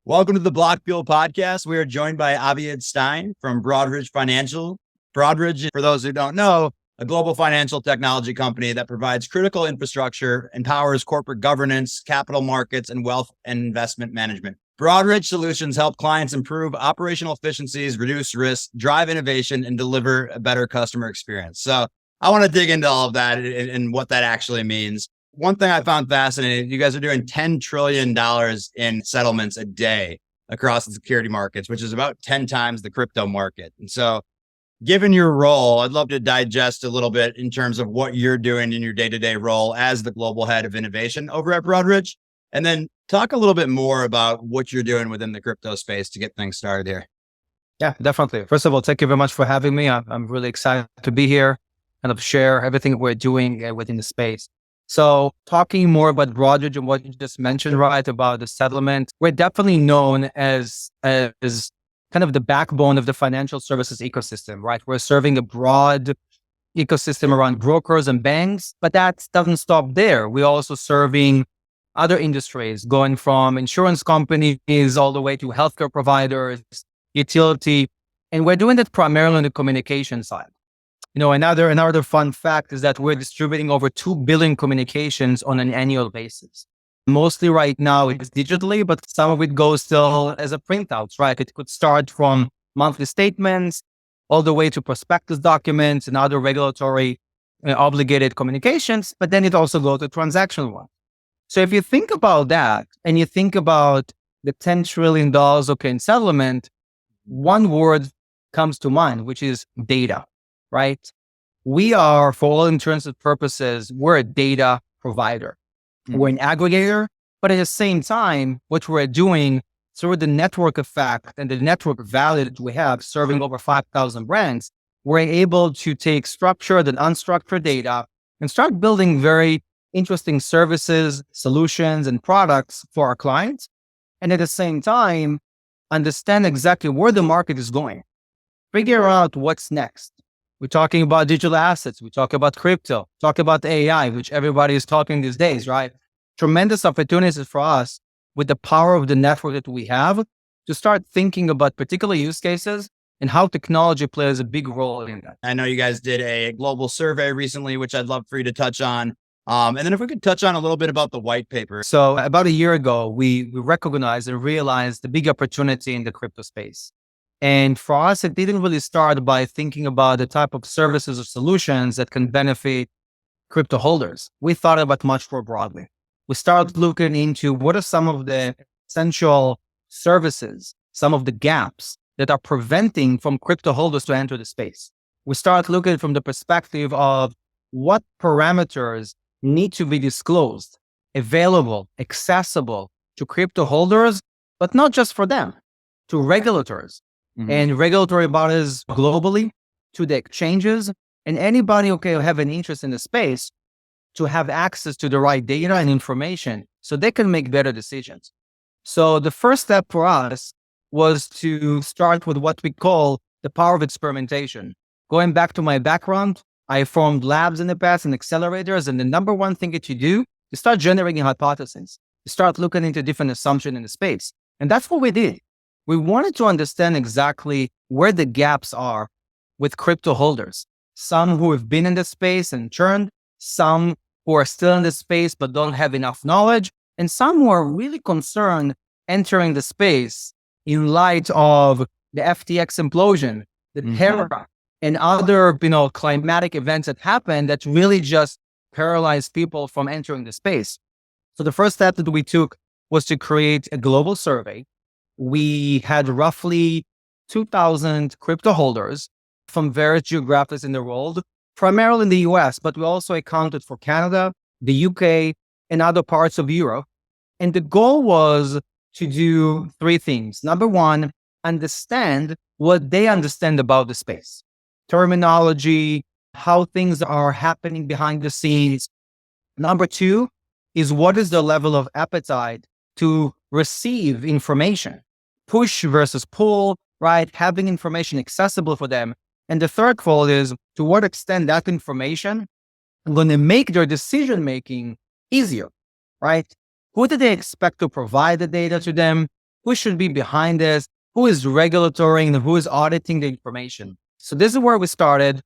Welcome to the Block Fuel Podcast. We are joined by Aviad Stein from Broadridge Financial. Broadridge, for those who don't know, a global financial technology company that provides critical infrastructure, empowers corporate governance, capital markets, and wealth and investment management. Broadridge solutions help clients improve operational efficiencies, reduce risk, drive innovation, and deliver a better customer experience. So I want to dig into all of that and what that actually means. One thing I found fascinating, you guys are doing $10 trillion in settlements a day across the security markets, which is about 10 times the crypto market. And so given your role, I'd love to digest a little bit in terms of what you're doing in your day-to-day role as the global head of innovation over at Broadridge. And then talk a little bit more about what you're doing within the crypto space to get things started here. Yeah, definitely. First of all, thank you very much for having me. I'm really excited to be here and share everything we're doing within the space. So talking more about Broadridge and what you just mentioned, right, about the settlement, we're definitely known as kind of the backbone of the financial services ecosystem, right? We're serving a broad ecosystem around brokers and banks, but that doesn't stop there. We're also serving other industries, going from insurance companies all the way to healthcare providers, utility, and we're doing that primarily on the communication side. You know, another fun fact is that we're distributing over 2 billion communications on an annual basis. Mostly right now it's digitally, but some of it goes still as a printouts, right? It could start from monthly statements all the way to prospectus documents and other regulatory obligated communications, but then it also goes to transactional ones. So if you think about that and you think about the $10 trillion in settlement, one word comes to mind, which is data. Right? We are, for all intents and purposes, we're a data provider. We're an aggregator, but at the same time, what we're doing through the network effect and the network value that we have serving over 5,000 brands, we're able to take structured and unstructured data and start building very interesting services, solutions, and products for our clients. And at the same time, understand exactly where the market is going. Figure out what's next. We're talking about digital assets. We talk about crypto, talk about AI, which everybody is talking these days, right? Tremendous opportunities for us with the power of the network that we have to start thinking about particular use cases and how technology plays a big role in that. I know you guys did a global survey recently, which I'd love for you to touch on. And then if we could touch on a little bit about the white paper. So about a year ago, we recognized and realized the big opportunity in the crypto space. And for us, it didn't really start by thinking about the type of services or solutions that can benefit crypto holders. We thought about much more broadly. We started looking into what are some of the essential services, some of the gaps that are preventing from crypto holders to enter the space. We start looking from the perspective of what parameters need to be disclosed, available, accessible to crypto holders, but not just for them, to regulators. And regulatory bodies globally, to the exchanges, and anybody who have an interest in the space to have access to the right data and information so they can make better decisions. So the first step for us was to start with what we call the power of experimentation. Going back to my background, I formed labs in the past and accelerators, and the number one thing that you do is start generating hypotheses. You start looking into different assumptions in the space. And that's what we did. We wanted to understand exactly where the gaps are with crypto holders. Some who have been in the space and churned, some who are still in the space but don't have enough knowledge, and some who are really concerned entering the space in light of the FTX implosion, the terror, and other climatic events that happened that really just paralyzed people from entering the space. So the first step that we took was to create a global survey. We had roughly 2,000 crypto holders from various geographies in the world, primarily in the US, but we also accounted for Canada, the UK, and other parts of Europe. And the goal was to do 3 things. Number 1, understand what they understand about the space. Terminology, how things are happening behind the scenes. Number 2 is what is the level of appetite to receive information. Push versus pull, right? Having information accessible for them. And the third fold is to what extent that information is going to make their decision-making easier, right? Who do they expect to provide the data to them? who should be behind this, who is regulatory, and who is auditing the information. So this is where we started.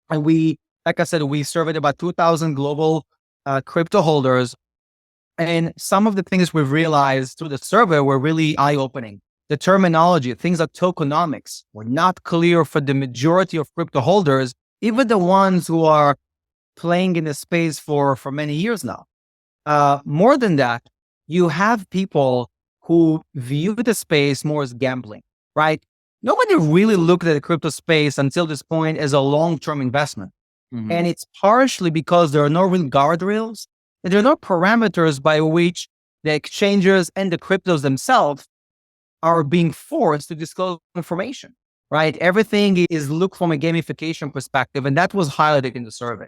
And we, like I said, we surveyed about 2,000 global crypto holders. And some of the things we've realized through the survey were really eye-opening. The terminology, things like tokenomics, were not clear for the majority of crypto holders, even the ones who are playing in the space for many years now. More than that, you have people who view the space more as gambling, right? Nobody really looked at the crypto space until this point as a long-term investment. Mm-hmm. And it's partially because there are no real guardrails and there are no parameters by which the exchanges and the cryptos themselves are being forced to disclose information, right? Everything is looked from a gamification perspective, and that was highlighted in the survey.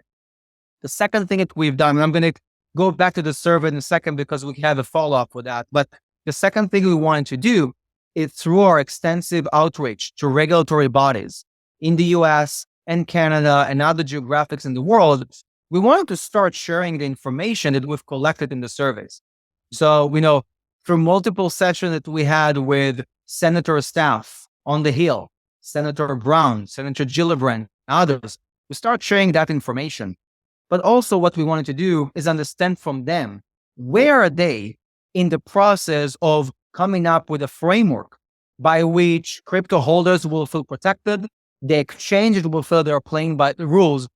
The second thing that we've done, and I'm going to go back to the survey in a second because we have a follow-up with that, but the second thing we wanted to do is through our extensive outreach to regulatory bodies in the US and Canada and other geographics in the world, we wanted to start sharing the information that we've collected in the surveys. So, through multiple sessions that we had with Senator staff on the Hill, Senator Brown, Senator Gillibrand, others, we start sharing that information. But also what we wanted to do is understand from them, where are they in the process of coming up with a framework by which crypto holders will feel protected, the exchanges will feel they're playing by the rules,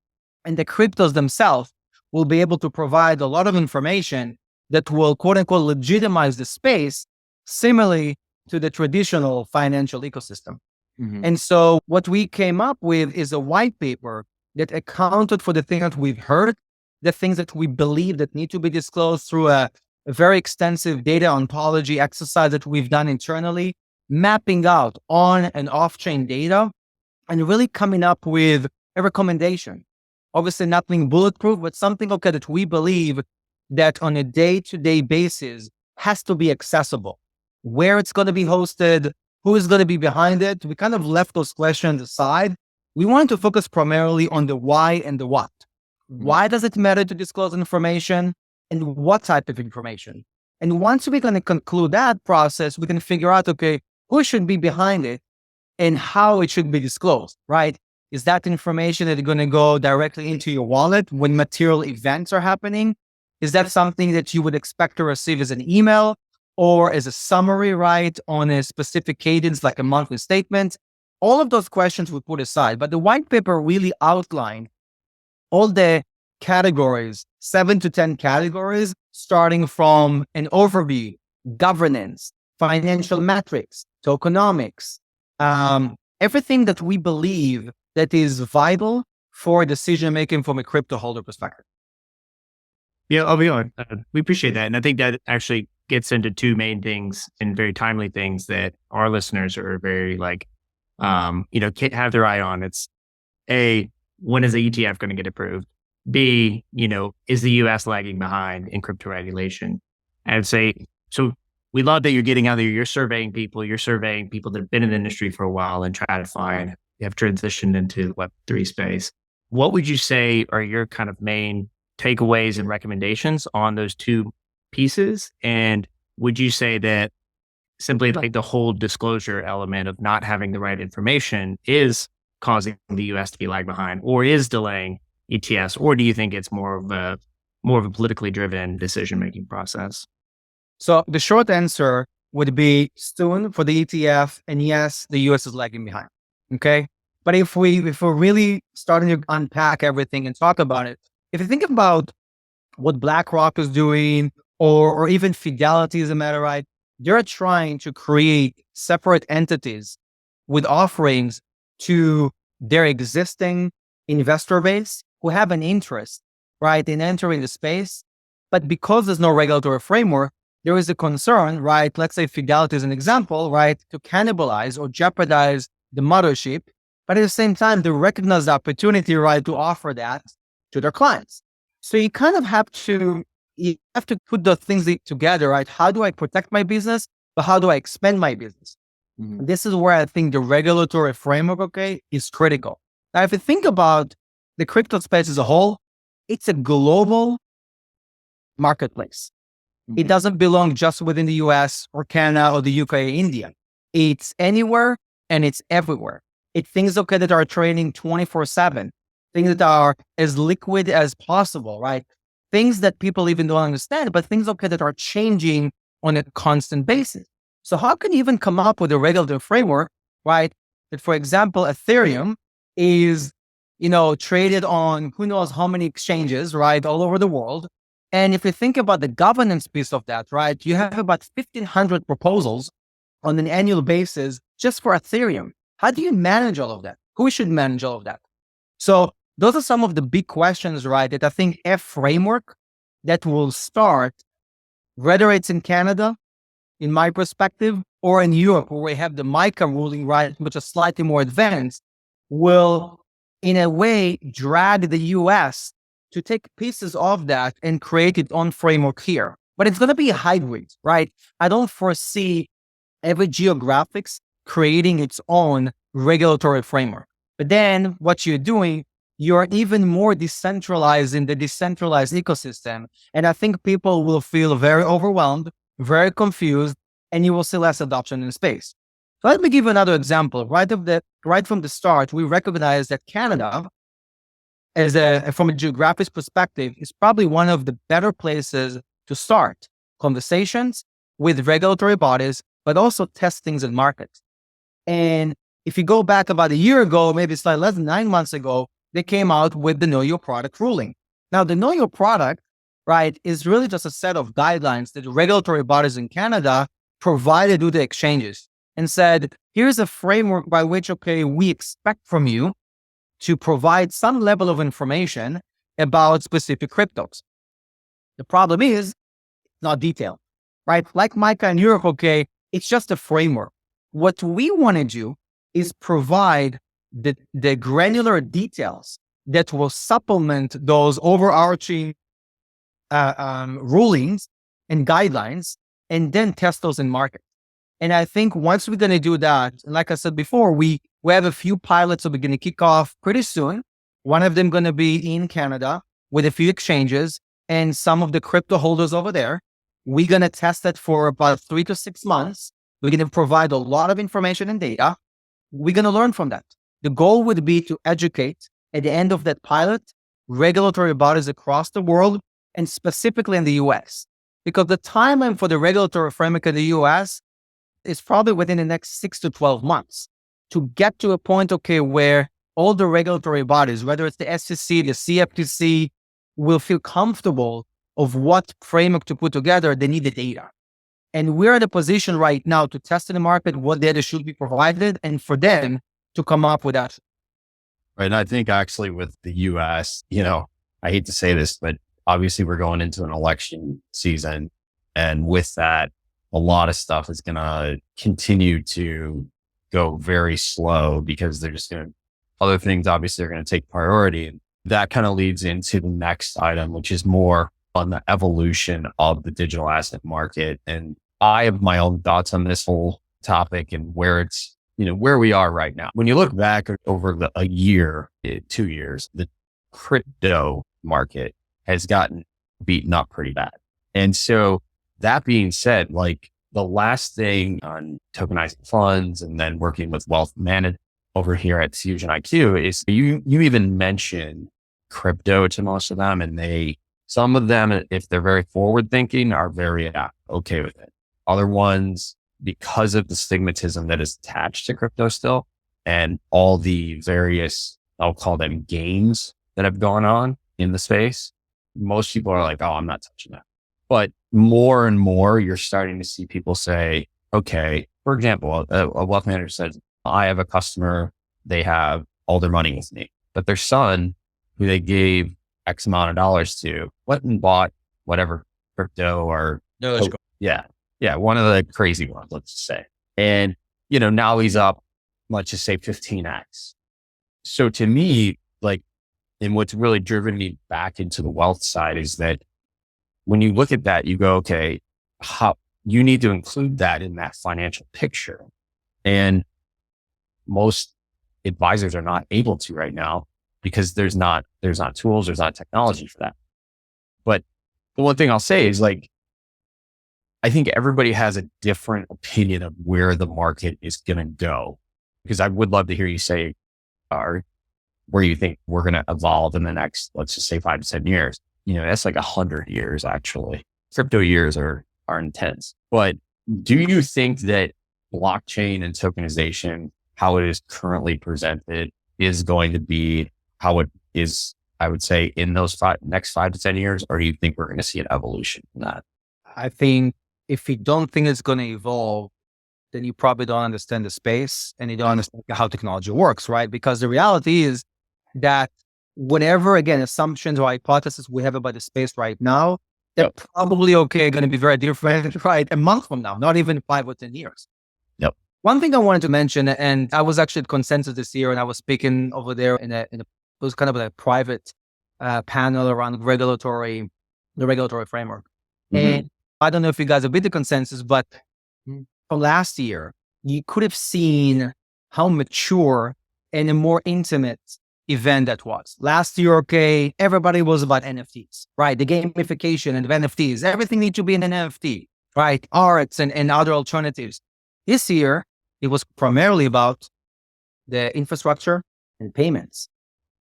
and the cryptos themselves will be able to provide a lot of information that will, quote unquote, legitimize the space, similarly to the traditional financial ecosystem. Mm-hmm. And so what we came up with is a white paper that accounted for the things that we've heard, the things that we believe that need to be disclosed through a very extensive data ontology exercise that we've done internally, mapping out on and off-chain data, and really coming up with a recommendation. Obviously nothing bulletproof, but something that we believe that on a day-to-day basis has to be accessible. Where it's going to be hosted, who is going to be behind it. We kind of left those questions aside. We wanted to focus primarily on the why and the what. Why does it matter to disclose information and what type of information? And once we're going to conclude that process, we can figure out, okay, who should be behind it and how it should be disclosed, right? Is that information that is going to go directly into your wallet when material events are happening? Is that something that you would expect to receive as an email or as a summary, right, on a specific cadence like a monthly statement? All of those questions we put aside, but the white paper really outlined all the categories, 7 to 10 categories, starting from an overview, governance, financial metrics, tokenomics, everything that we believe that is vital for decision-making from a crypto holder perspective. Yeah, I'll be honest. We appreciate that. And I think that actually gets into two main things and very timely things that our listeners are very can't have their eye on. It's A, when is the ETF going to get approved? B, is the US lagging behind in crypto regulation? I'd say, so we love that you're getting out there, you're surveying people that have been in the industry for a while and TradFi and have transitioned into Web3 space. What would you say are your kind of main takeaways and recommendations on those two pieces? And would you say that simply the whole disclosure element of not having the right information is causing the US to be lag behind or is delaying ETFs? Or do you think it's more of a politically driven decision-making process? So the short answer would be soon for the ETF. And yes, the US is lagging behind. Okay. But if we're really starting to unpack everything and talk about it, if you think about what BlackRock is doing or even Fidelity as a matter, right? They're trying to create separate entities with offerings to their existing investor base who have an interest, right, in entering the space. But because there's no regulatory framework, there is a concern, right? Let's say Fidelity is an example, right, to cannibalize or jeopardize the mothership. But at the same time, they recognize the opportunity, right, to offer that to their clients. So you kind of have to put the things together, right? How do I protect my business, but how do I expand my business? Mm-hmm. This is where I think the regulatory framework, is critical. Now, if you think about the crypto space as a whole, it's a global marketplace. It doesn't belong just within the US or Canada or the UK or India. It's anywhere and it's everywhere. It's things, okay, that are trading 24/7, things that are as liquid as possible, right? Things that people even don't understand, but things, okay, that are changing on a constant basis. So how can you even come up with a regulatory framework, right? That, for example, Ethereum is, traded on who knows how many exchanges, right, all over the world. And if you think about the governance piece of that, right, you have about 1,500 proposals on an annual basis just for Ethereum. How do you manage all of that? Who should manage all of that? So those are some of the big questions, right, that I think a framework that will start, whether it's in Canada, in my perspective, or in Europe, where we have the MiCA ruling, right, which is slightly more advanced, will, in a way, drag the US to take pieces of that and create its own framework here. But it's going to be a hybrid, right? I don't foresee every geographics creating its own regulatory framework. But then what you're doing, you're even more decentralized in the decentralized ecosystem. And I think people will feel very overwhelmed, very confused, and you will see less adoption in space. So let me give you another example. Right from the start, we recognize that Canada, from a geographic perspective, is probably one of the better places to start conversations with regulatory bodies, but also test things in markets. And if you go back about a year ago, maybe slightly less than 9 months ago, they came out with the Know Your Product ruling. Now, the Know Your Product, right, is really just a set of guidelines that regulatory bodies in Canada provided to the exchanges and said, here's a framework by which, okay, we expect from you to provide some level of information about specific cryptos. The problem is not detailed, right? Like MiCA in Europe, okay, it's just a framework. What we want to do is provide the granular details that will supplement those overarching rulings and guidelines, and then test those in market. And I think once we're going to do that, and like I said before, we have a few pilots that we're going to kick off pretty soon. One of them going to be in Canada with a few exchanges and some of the crypto holders over there. We're going to test it for about 3 to 6 months. We're going to provide a lot of information and data. We're going to learn from that. The goal would be to educate at the end of that pilot regulatory bodies across the world and specifically in the US, because the timeline for the regulatory framework in the US is probably within the next 6 to 12 months to get to a point, okay, where all the regulatory bodies, whether it's the SEC, the CFTC, will feel comfortable of what framework to put together. They need the data. And we're in a position right now to test in the market what data should be provided and for them to come up with that. Right. And I think actually with the US, I hate to say this, but obviously we're going into an election season. And with that, a lot of stuff is going to continue to go very slow because they're just going to, other things obviously are going to take priority. And that kind of leads into the next item, which is more on the evolution of the digital asset market. And I have my own thoughts on this whole topic and where it's, where we are right now. When you look back over a year, 2 years, the crypto market has gotten beaten up pretty bad. And so that being said, like the last thing on tokenizing funds and then working with wealth management over here at Fusion IQ is you even mentioned crypto to most of them. And some of them, if they're very forward thinking, are very okay with it. Other ones, because of the stigmatism that is attached to crypto still and all the various, I'll call them games that have gone on in the space, most people are like, oh, I'm not touching that. But more and more, you're starting to see people say, okay, for example, a wealth manager says, I have a customer, they have all their money with me, but their son, who they gave X amount of dollars to, went and bought whatever crypto or, one of the crazy ones, let's just say. And, now he's up, let's just say 15x. So to me, and what's really driven me back into the wealth side is that when you look at that, you go, okay, how you need to include that in that financial picture. And most advisors are not able to right now because there's not tools, there's not technology for that. But the one thing I'll say is I think everybody has a different opinion of where the market is going to go, because I would love to hear you say, or where you think we're going to evolve in the next, let's just say 5 to 10 years. That's like 100 years, actually. Crypto years are intense. But do you think that blockchain and tokenization, how it is currently presented, is going to be how it is, I would say, in those next 5 to 10 years? Or do you think we're going to see an evolution in that? I think if you don't think it's going to evolve, then you probably don't understand the space and you don't understand how technology works, right? Because the reality is that whatever, again, assumptions or hypotheses we have about the space right now, they're probably going to be very different, right? A month from now, not even 5 or 10 years. Yep. One thing I wanted to mention, and I was actually at Consensus this year, and I was speaking over there it was kind of a private panel around the regulatory framework. And I don't know if you guys have been to Consensus, but from last year, you could have seen how mature and a more intimate event that was. Last year, everybody was about NFTs, right? The gamification and NFTs, everything needs to be in an NFT, right? Arts and other alternatives. This year, it was primarily about the infrastructure and payments.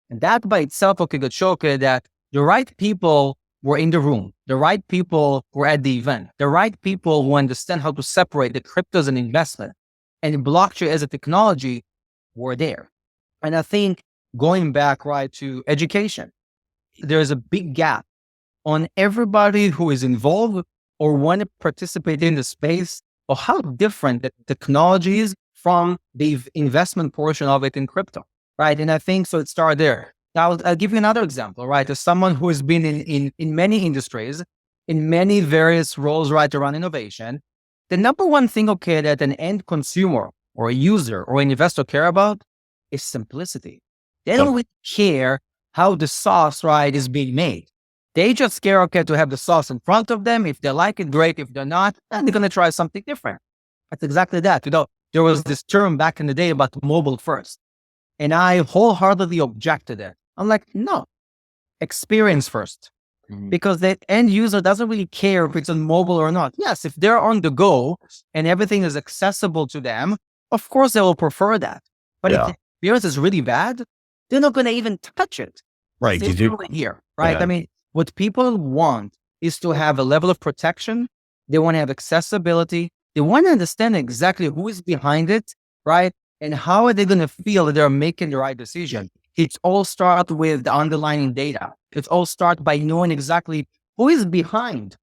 And that by itself could show that the right people were in the room. The right people were at the event. The right people who understand how to separate the crypto as an investment and blockchain as a technology were there. And I think going back to education, there's a big gap on everybody who is involved or want to participate in the space or how different the technology is from the investment portion of it in crypto, right? And I think so it started there. Now, I'll give you another example, right? As someone who has been in many industries, in many various roles, around innovation, the number one thing, that an end consumer or a user or an investor care about is simplicity. They don't really care how the sauce, is being made. They just care, to have the sauce in front of them. If they like it, great. If they're not, then they're going to try something different. That's exactly that. There was this term back in the day about mobile first. And I wholeheartedly objected it. I'm like, no, experience first. Because the end user doesn't really care if it's on mobile or not. Yes, if they're on the go and everything is accessible to them, of course they will prefer that. But if the experience is really bad, they're not going to even touch it. Right. Did you here? Right. Yeah. I mean, what people want is to have a level of protection. They want to have accessibility. They want to understand exactly who is behind it, right? And how are they going to feel that they're making the right decision? It all starts with the underlying data. It all starts by knowing exactly who is behind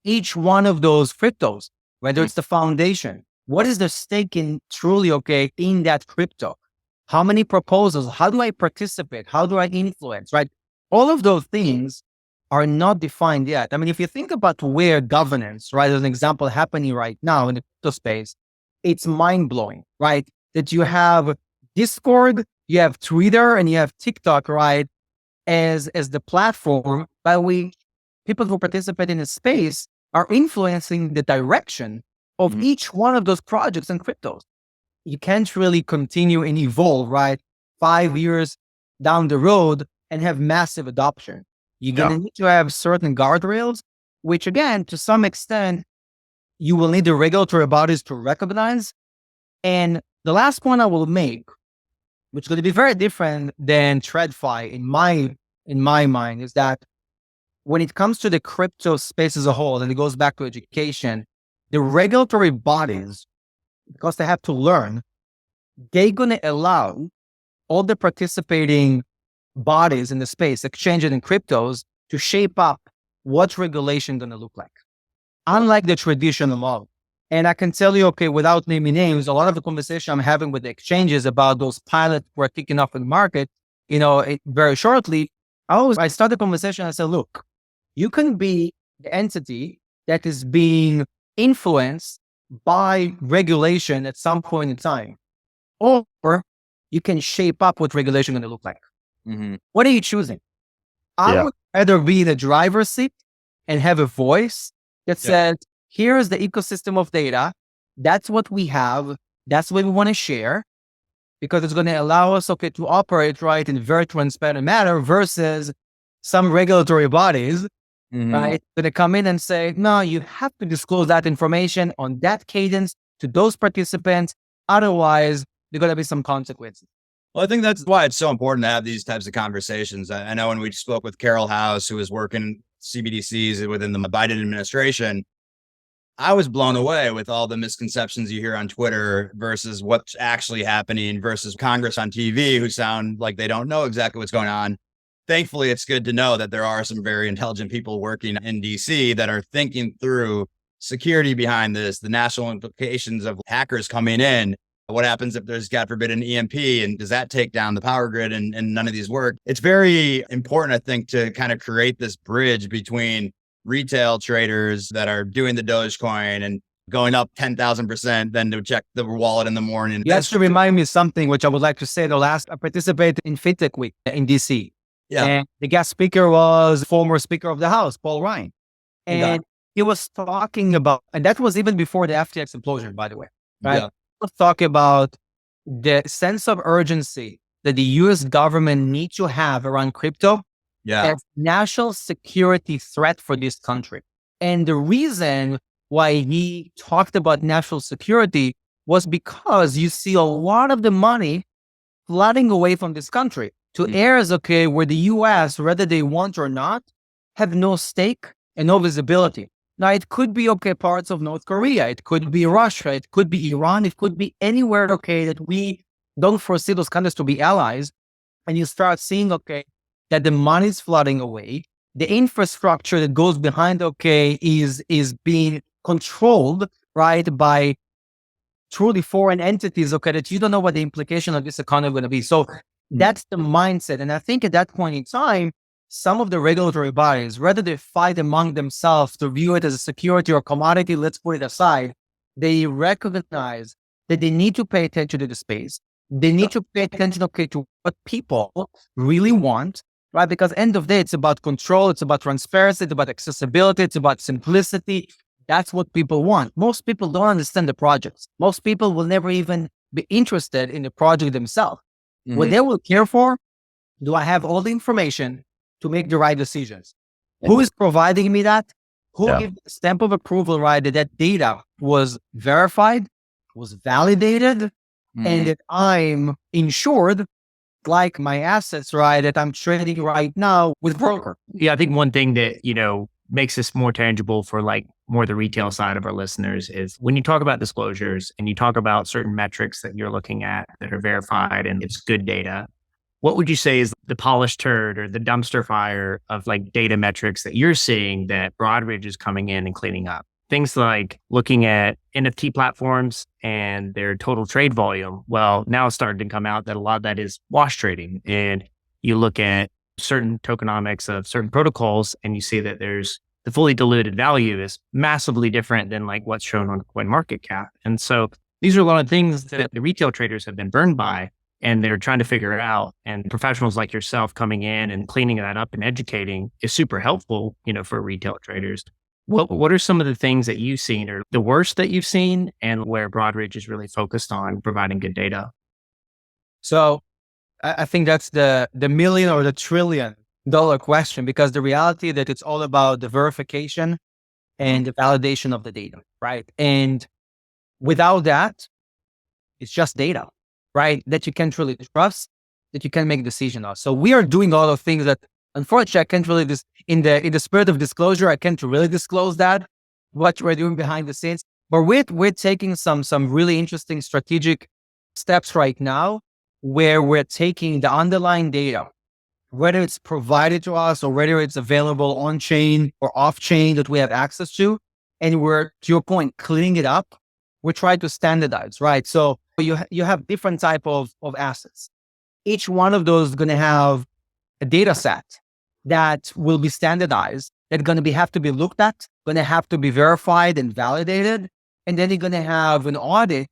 each one of those cryptos, whether it's the foundation. What is the stake in truly, in that crypto? How many proposals? How do I participate? How do I influence, right? All of those things are not defined yet. I mean, if you think about where governance, as an example, happening right now in the crypto space, it's mind-blowing, right? That you have Discord, you have Twitter, and you have TikTok, as the platform by which people who participate in the space are influencing the direction of each one of those projects and cryptos. You can't really continue and evolve, 5 years down the road and have massive adoption. You're going to need to have certain guardrails, which again, to some extent, you will need the regulatory bodies to recognize. And the last point I will make, which is going to be very different than TradFi in my mind, is that when it comes to the crypto space as a whole, and it goes back to education, the regulatory bodies, because they have to learn, they're going to allow all the participating bodies in the space, exchanges and cryptos, to shape up what regulation going to look like. Unlike the traditional model. And I can tell you, without naming names, a lot of the conversation I'm having with the exchanges about those pilots who are kicking off in the market, very shortly, I start the conversation. I say, look, you can be the entity that is being influenced by regulation at some point in time, or you can shape up what regulation is going to look like. What are you choosing? I would either be in the driver's seat and have a voice that says, here's the ecosystem of data. That's what we have. That's what we want to share, because it's going to allow us, to operate in a very transparent manner versus some regulatory bodies right? Going to come in and say, no, you have to disclose that information on that cadence to those participants. Otherwise, there's going to be some consequences. Well, I think that's why it's so important to have these types of conversations. I know when we spoke with Carol House, who was working CBDCs within the Biden administration, I was blown away with all the misconceptions you hear on Twitter versus what's actually happening versus Congress on TV, who sound like they don't know exactly what's going on. Thankfully, it's good to know that there are some very intelligent people working in DC that are thinking through security behind this, the national implications of hackers coming in. What happens if there's, God forbid, an EMP, and does that take down the power grid and none of these work? It's very important, I think, to kind of create this bridge between retail traders that are doing the Dogecoin and going up 10,000%, then to check the wallet in the morning. You have to remind me something, which I would like to say. I participated in FinTech Week in DC. Yeah. And the guest speaker was former Speaker of the House, Paul Ryan. And he was talking about, and that was even before the FTX implosion, by the way, right? Yeah. Talk about the sense of urgency that the US government needs to have around crypto as national security threat for this country. And the reason why he talked about national security was because you see a lot of the money flooding away from this country to areas, where the US, whether they want or not, have no stake and no visibility. Now, it could be, parts of North Korea. It could be Russia. It could be Iran. It could be anywhere, that we don't foresee those countries to be allies. And you start seeing, that the money is flooding away. The infrastructure that goes behind, is being controlled, right, by truly foreign entities, that you don't know what the implication of this economy is going to be. So that's the mindset. And I think at that point in time, some of the regulatory bodies, whether they fight among themselves to view it as a security or commodity, let's put it aside, they recognize that they need to pay attention to the space. They need to pay attention, to what people really want, right? Because end of the day, it's about control, it's about transparency, it's about accessibility, it's about simplicity. That's what people want. Most people don't understand the projects. Most people will never even be interested in the project themselves. What they will care for, do I have all the information to make the right decisions? Who is providing me that? Who gave the stamp of approval, right? That data was verified, was validated, and that I'm insured, like my assets, right? That I'm trading right now with broker. Yeah, I think one thing that, makes this more tangible for more the retail side of our listeners is when you talk about disclosures and you talk about certain metrics that you're looking at that are verified and it's good data. What would you say is the polished turd or the dumpster fire of data metrics that you're seeing that Broadridge is coming in and cleaning up? Things like looking at NFT platforms and their total trade volume. Well, now it's starting to come out that a lot of that is wash trading. And you look at certain tokenomics of certain protocols and you see that there's the fully diluted value is massively different than what's shown on CoinMarketCap. And so these are a lot of things that the retail traders have been burned by. And they're trying to figure it out. And professionals like yourself coming in and cleaning that up and educating is super helpful, for retail traders. What are some of the things that you've seen or the worst that you've seen and where Broadridge is really focused on providing good data? So I think that's the million or the $1 trillion question, because the reality that it's all about the verification and the validation of the data, right? And without that, it's just data, right? That you can't really trust, that you can make decisions on. So we are doing a lot of things that, unfortunately, I can't really, in the spirit of disclosure, I can't really disclose that, what we're doing behind the scenes. But we're taking some really interesting strategic steps right now where we're taking the underlying data, whether it's provided to us or whether it's available on chain or off chain that we have access to, and we're, to your point, cleaning it up. We're trying to standardize, right? So you have different type of assets. Each one of those is going to have a data set that will be standardized, that's going to have to be looked at, going to have to be verified and validated. And then you're going to have an audit,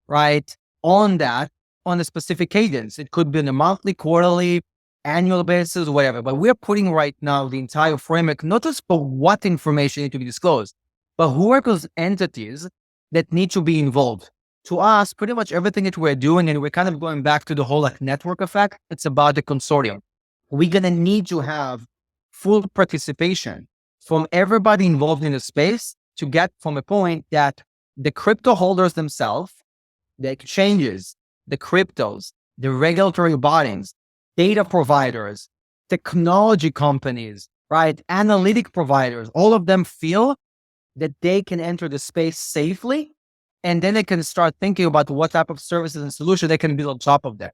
right, on that, on a specific cadence. It could be on a monthly, quarterly, annual basis, whatever. But we're putting right now the entire framework, not just for what information need to be disclosed, but who are those entities that need to be involved. To us, pretty much everything that we're doing, and we're kind of going back to the whole network effect, it's about the consortium. We're going to need to have full participation from everybody involved in the space to get from a point that the crypto holders themselves, the exchanges, the cryptos, the regulatory bodies, data providers, technology companies, right? Analytic providers, all of them feel that they can enter the space safely. And then they can start thinking about what type of services and solutions they can build on top of that.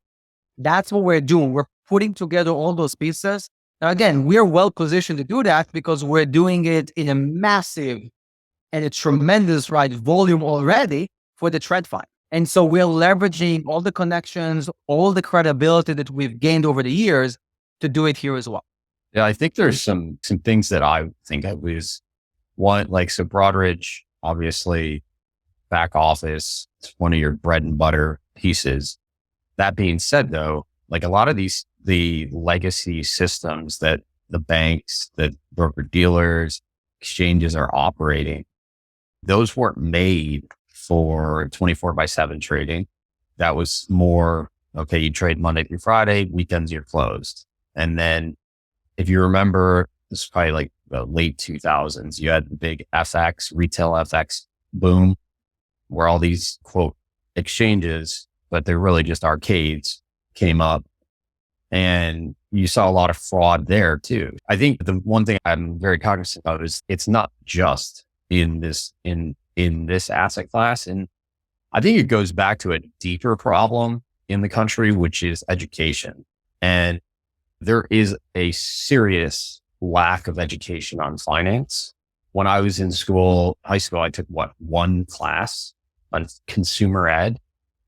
That's what we're doing. We're putting together all those pieces. Now, again, we're well positioned to do that because we're doing it in a massive and a tremendous, right, volume already for the TradFi. And so we're leveraging all the connections, all the credibility that we've gained over the years to do it here as well. Yeah, I think there's some things that I think I was one, like, so Broadridge, obviously back office, it's one of your bread and butter pieces. That being said, though, like a lot of the legacy systems that the banks, the broker dealers, exchanges are operating, those weren't made for 24/7 trading. That was more, okay, you trade Monday through Friday, weekends you're closed. And then if you remember, this is probably like the late 2000s, you had the big FX, retail FX boom, where all these quote exchanges, but they're really just arcades, came up, and you saw a lot of fraud there too. I think the one thing I'm very cognizant of is it's not just in this asset class. And I think it goes back to a deeper problem in the country, which is education. And there is a serious lack of education on finance. When I was in school, high school, I took one class on consumer ed.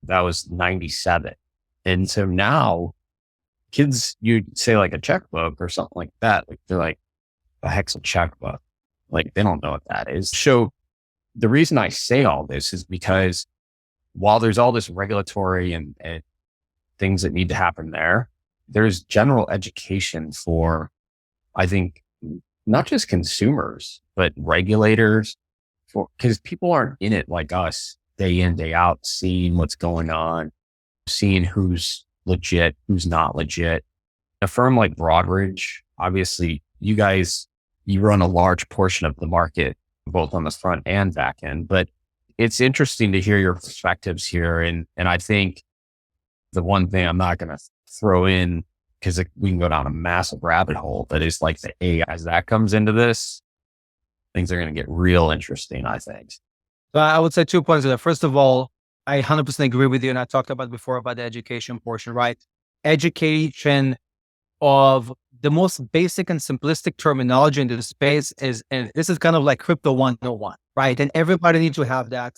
That was 97. And so now kids, you say like a checkbook or something like that. Like they're like, the heck's a checkbook? Like they don't know what that is. So the reason I say all this is because while there's all this regulatory and things that need to happen there, there's general education for, I think, not just consumers, but regulators, because people aren't in it like us day in, day out, seeing what's going on, seeing who's legit, who's not legit. A firm like Broadridge, obviously you guys, you run a large portion of the market, both on the front and back end, but it's interesting to hear your perspectives here. And I think the one thing I'm not going to throw in, because we can go down a massive rabbit hole, but it's like the AI, as that comes into this, things are going to get real interesting, I think. So I would say 2 points there. First of all, I 100% agree with you. And I talked about before about the education portion, right? Education of the most basic and simplistic terminology in the space is, and this is kind of like crypto 101, right? And everybody needs to have that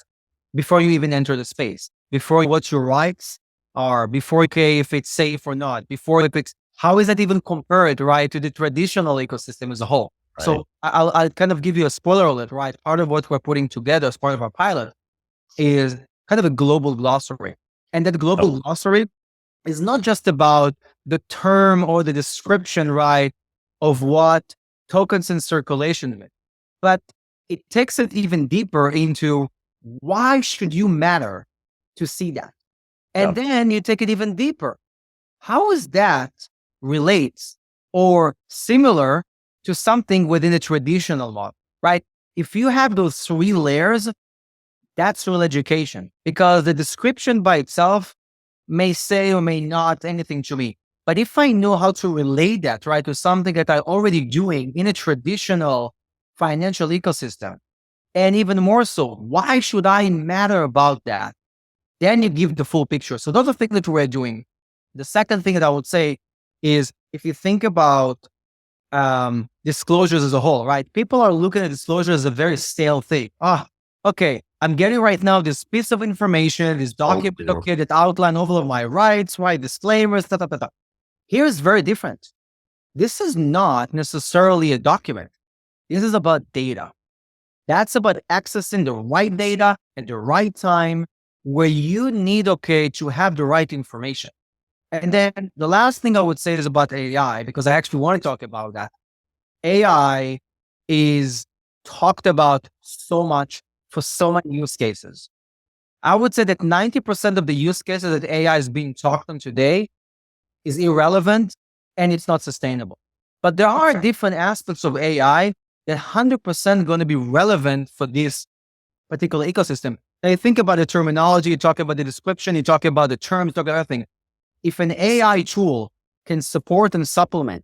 before you even enter the space, before what your rights are, before, okay, if it's safe or not, before if it's, how is that even compared, right, to the traditional ecosystem as a whole? Right. So I'll kind of give you a spoiler alert, right? Part of what we're putting together as part of our pilot is kind of a global glossary. And that global glossary is not just about the term or the description, right, of what tokens in circulation mean, but it takes it even deeper into why should you matter to see that? And then you take it even deeper. How is that relates or similar to something within a traditional model, right? If you have those 3 layers, that's real education, because the description by itself may say or may not anything to me. But if I know how to relate that, right, to something that I'm already doing in a traditional financial ecosystem, and even more so, why should I matter about that? Then you give the full picture. So those are things that we're doing. The second thing that I would say is, if you think about disclosures as a whole, right? People are looking at disclosure as a very stale thing. Okay, I'm getting right now this piece of information, this document, okay, that outline all of my rights, right? Disclaimers, Here's very different. This is not necessarily a document. This is about data. That's about accessing the right data at the right time, where you need, okay, to have the right information. And then the last thing I would say is about AI, because I actually want to talk about that. AI is talked about so much for so many use cases. I would say that 90% of the use cases that AI is being talked on today is irrelevant and it's not sustainable. But there are different aspects of AI that 100% going to be relevant for this particular ecosystem. Now you think about the terminology, you talk about the description, you talk about the terms, you talk about everything. If an AI tool can support and supplement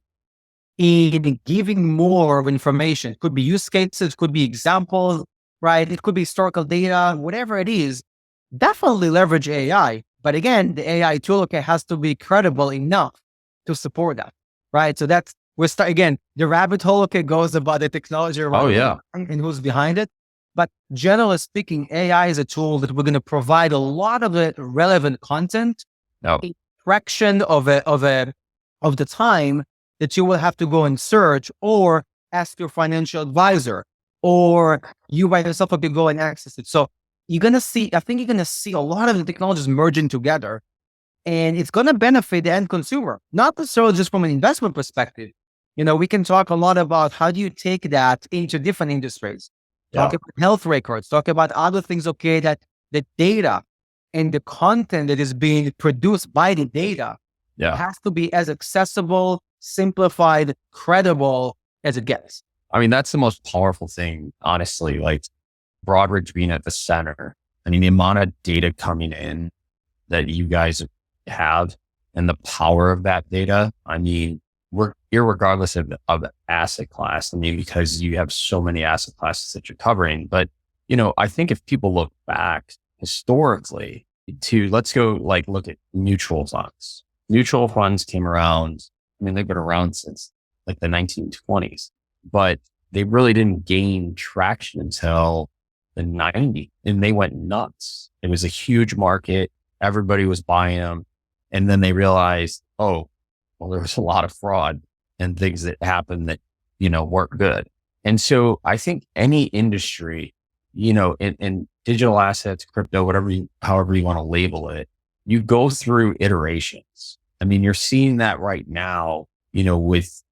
in giving more information, it could be use cases, could be examples, right? It could be historical data, whatever it is, definitely leverage AI. But again, the AI tool has to be credible enough to support that, right? So that's, again, the rabbit hole goes about the technology around and who's behind it. But generally speaking, AI is a tool that we're going to provide a lot of the relevant content, a fraction of the time that you will have to go and search or ask your financial advisor, or you by yourself have to go and access it. So I think you're going to see a lot of the technologies merging together, and it's going to benefit the end consumer, not necessarily just from an investment perspective. We can talk a lot about how do you take that into different industries. Talk about health records, talk about other things, that the data and the content that is being produced by the data has to be as accessible, simplified, credible as it gets. I mean, that's the most powerful thing, honestly, like Broadridge being at the center. I mean, the amount of data coming in that you guys have and the power of that data. I mean, we're irregardless of the asset class. I mean, because you have so many asset classes that you're covering. But, I think if people look back historically let's go look at mutual funds. Mutual funds came around. I mean, they've been around since the 1920s, but they really didn't gain traction until the 90s, and they went nuts. It was a huge market. Everybody was buying them. And then they realized, there was a lot of fraud and things that happened that, weren't good. And so I think any industry, in digital assets, crypto, however you want to label it, you go through iterations. I mean, you're seeing that right now, with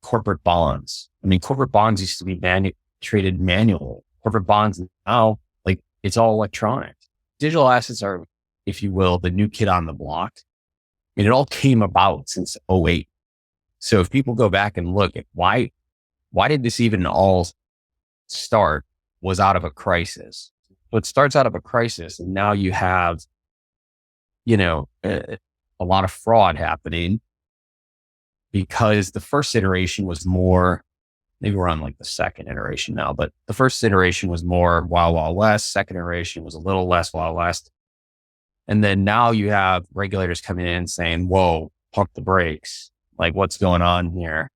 corporate bonds. I mean, corporate bonds used to be traded manual. Corporate bonds now, it's all electronic. Digital assets are, if you will, the new kid on the block. And it all came about since 2008. So if people go back and look at why did this even all start, was out of a crisis. So it starts out of a crisis, and now you have, a lot of fraud happening because the first iteration was more, maybe we're on the second iteration now, but the first iteration was more Wild Wild West. Second iteration was a little less Wild West. And then now you have regulators coming in saying, whoa, pump the brakes. What's going on here?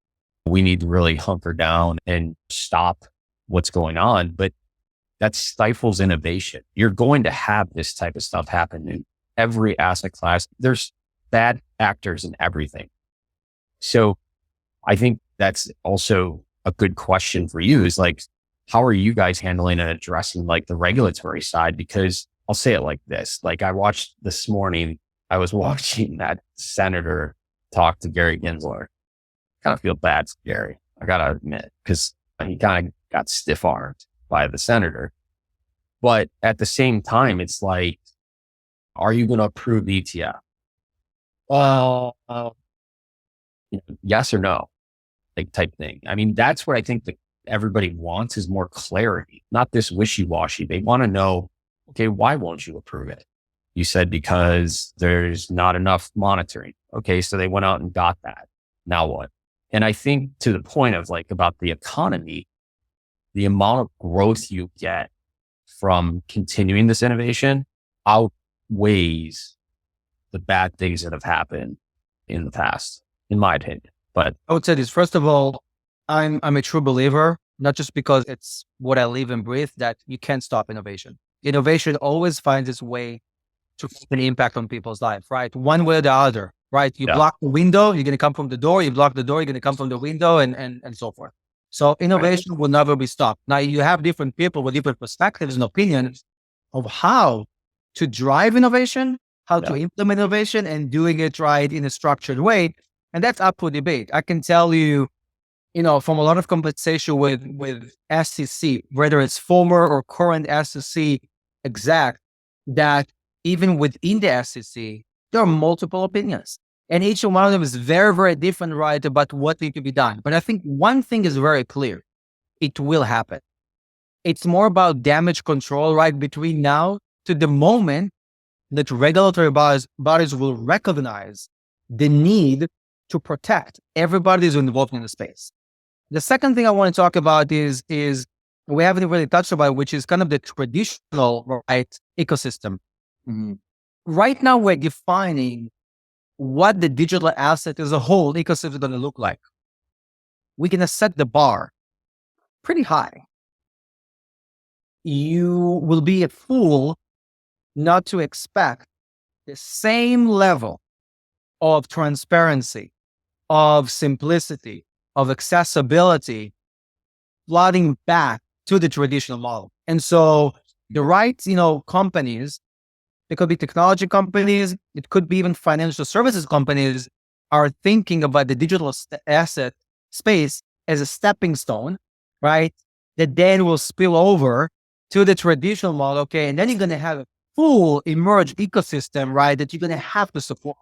We need to really hunker down and stop what's going on. But that stifles innovation. You're going to have this type of stuff happen in every asset class. There's bad actors in everything. So I think that's also a good question for you is how are you guys handling and addressing the regulatory side? Because I'll say it like this. I watched this morning, I was watching that senator talk to Gary Gensler. Kind of feel bad for Gary, I got to admit, because he kind of got stiff armed by the senator. But at the same time, it's are you going to approve the ETF? Well, yes or no, type thing. I mean, that's what I think that everybody wants is more clarity, not this wishy-washy. They want to know, okay, why won't you approve it? You said because there's not enough monitoring. Okay, so they went out and got that. Now what? And I think to the point of about the economy, the amount of growth you get from continuing this innovation outweighs the bad things that have happened in the past, in my opinion. But I would say this, first of all, I'm a true believer, not just because it's what I live and breathe, that you can't stop innovation. Innovation always finds its way to make an impact on people's life, right? One way or the other, right? You block the window, you're going to come from the door. You block the door, you're going to come from the window, and so forth. So innovation will never be stopped. Now, you have different people with different perspectives and opinions of how to drive innovation, how to implement innovation, and doing it right in a structured way. And that's up for debate. I can tell you, from a lot of conversation with SEC, whether it's former or current SEC exec, that even within the SEC, there are multiple opinions. And each one of them is very, very different, right, about what needs to be done. But I think one thing is very clear. It will happen. It's more about damage control, right, between now to the moment that regulatory bodies will recognize the need to protect everybody who's involved in the space. The second thing I want to talk about is we haven't really touched about, which is kind of the traditional, right, ecosystem. Mm-hmm. Right now, we're defining what the digital asset as a whole ecosystem is going to look like. We're going to set the bar pretty high. You will be a fool not to expect the same level of transparency, of simplicity, of accessibility, flooding back to the traditional model. And so the right, companies, it could be technology companies, it could be even financial services companies, are thinking about the digital asset space as a stepping stone, right? That then will spill over to the traditional model, okay? And then you're going to have a full emerged ecosystem, right? That you're going to have to support.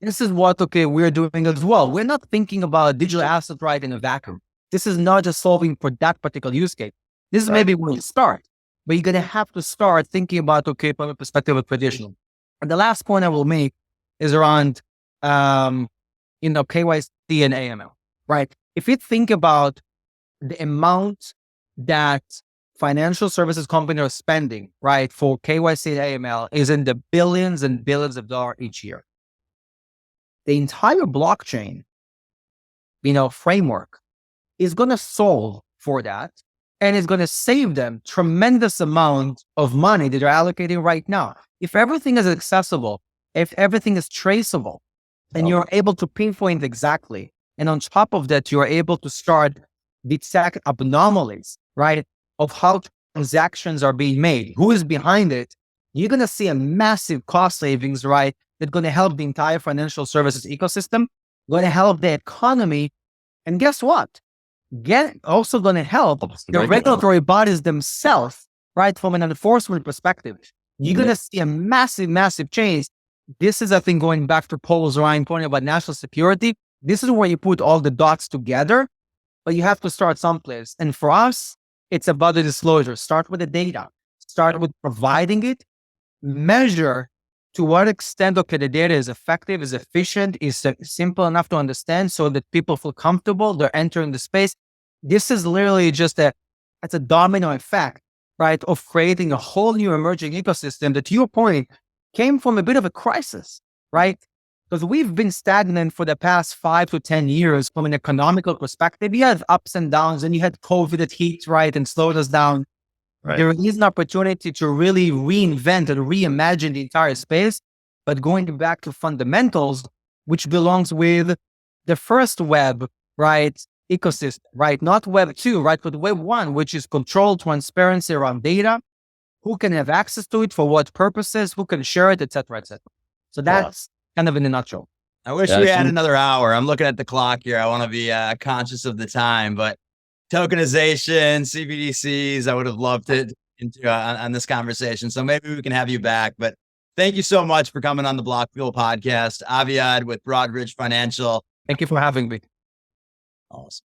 This is what, we're doing as well. We're not thinking about digital asset, right, in a vacuum. This is not just solving for that particular use case. This is maybe where you start, but you're going to have to start thinking about, from a perspective of traditional. And the last point I will make is around, KYC and AML, right? If you think about the amount that financial services companies are spending, right, for KYC and AML is in the billions and billions of dollars each year. The entire blockchain, framework is going to solve for that, and it's going to save them tremendous amount of money that they're allocating right now. If everything is accessible, if everything is traceable, and you're able to pinpoint exactly, and on top of that, you're able to start detect anomalies, right, of how transactions are being made, who is behind it, you're going to see a massive cost savings, right, that's going to help the entire financial services ecosystem, going to help the economy, and guess what? Also going to help the regulatory bodies themselves, right, from an enforcement perspective. You're going to see a massive, massive change. This is, I think, going back to Paul's point about national security. This is where you put all the dots together, but you have to start someplace. And for us, it's about the disclosure. Start with the data. Start with providing it. Measure to what extent, the data is effective, is efficient, is simple enough to understand so that people feel comfortable, they're entering the space. This is literally just it's a domino effect, right, of creating a whole new emerging ecosystem that, to your point, came from a bit of a crisis, right? Because we've been stagnant for the past 5 to 10 years from an economical perspective. You had ups and downs, and you had COVID that hit, right, and slowed us down. Right. There is an opportunity to really reinvent and reimagine the entire space, but going back to fundamentals, which belongs with the first web, right, ecosystem, right? Not web 2, right, but web 1, which is control, transparency around data, who can have access to it, for what purposes, who can share it, et cetera, et cetera. So that's kind of in a nutshell. I wish we had another hour. I'm looking at the clock here. I want to be conscious of the time, but tokenization, CBDCs, I would have loved it into on this conversation. So maybe we can have you back. But thank you so much for coming on the Block Fuel podcast. Aviad with Broadridge Financial. Thank you for having me. Awesome.